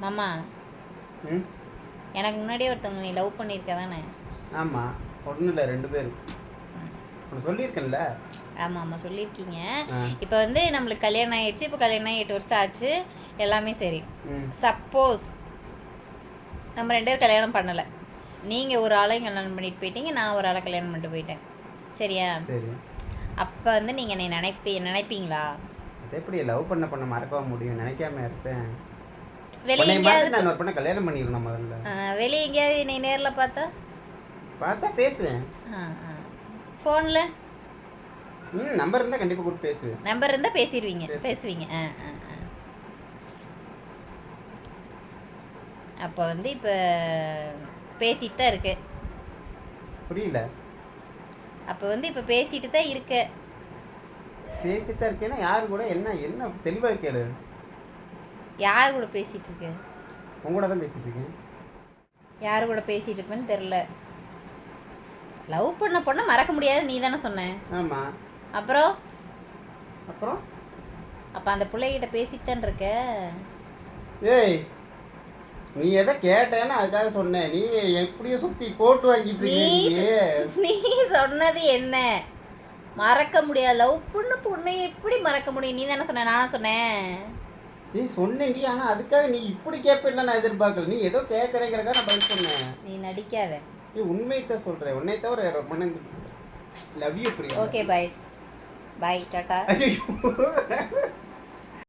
மாமா ம் எனக்கு முன்னாடியே ஒருத்தவங்க நீ லவ் பண்ணியிருக்க தானே? ஆமாம். ஒன்றும் இல்லை, 2 பேர். உனக்கு சொல்லியிருக்கேன்ல. ஆமாம் ஆமாம் சொல்லியிருக்கீங்க. ஆ. இப்போ வந்து நம்மளுக்கு கல்யாணம் ஆயிடுச்சு. இப்போ கல்யாணம் ஆகி 8 வருஷம் ஆச்சு. எல்லாமே சரி. ம் சப்போஸ் நம்ம 2 பேரும் கல்யாணம் பண்ணலை, நீங்கள் ஒரு ஆளையும் கல்யாணம் பண்ணிட்டு போயிட்டீங்க, நான் ஒரு ஆளை கல்யாணம் பண்ணிட்டு போயிட்டேன், சரியா? சரி. அப்போ வந்து நீங்கள் என்னை நினைப்பீங்களா? அது எப்படி லவ் பண்ண மறக்கவும் முடியும்? நினைக்காம இருப்பேன். வெளியே உன்னை எங்கேயாவது மாற்றி நான் ஒரு பொண்ணை கல்யாணம் பண்ணிடணும் முதல்ல. வெளியே எங்கேயாவது என்னை நேரில் பார்த்தா? பார்த்தா பேசுவேன். ஃபோனில் நம்பர் இருந்தால் கண்டிப்பாக கூப்பிட்டு பேசுவேன். நம்பர் இருந்தால் பேசுவீங்க. அப்போ வந்து இப்போ பேசிட்டு தான் இருக்கு. புரியல. அப்போ வந்து இப்போ பேசிட்டு தான் இருக்க. பேசிட்டு தான் இருக்கேன்னா யாரு கூட? என்ன என்ன தெளிவாக கேளு. யார் கூட பேசிகிட்டு இருக்க? உங்க கூட தான் பேசிகிட்டு இருக்கேன். யார் கூட பேசிகிட்டு இருப்பேன்னு தெரில. லவ் பண்ண பொண்ணை மறக்க முடியாது நீ தானே சொன்ன? ஆமாம். அப்புறம் அப்புறம் அப்போ அந்த பிள்ளைகிட்ட பேசிட்டு தான் இருக்க. ஏய், நீ எதை கேட்டேன்னு அதுக்காக சொன்னேன். நீ எப்படியோ சுற்றி போட்டு வாங்கிட்டு இருக்கீங்க. நீ சொன்னது என்ன? மறக்க முடியாது. லவ் பண்ண பொண்ணை எப்படி மறக்க முடியும்? நீ தானே சொன்ன, நானா சொன்னேன்? நீ சொன்னேன்டி, ஆனால் அதுக்காக நீ இப்படி கேட்பேன்லாம் நான் எதிர்பார்க்கல. நீ ஏதோ கேட்குறேங்கிறக்காக நான் பதில் சொன்னேன். நீ நடிக்காத. நீ உண்மையை தான் சொல்கிறேன். உன்னை தவிர வேற ஒரு பொண்ணு love you Priya. Okay bye, tata. ஐயோ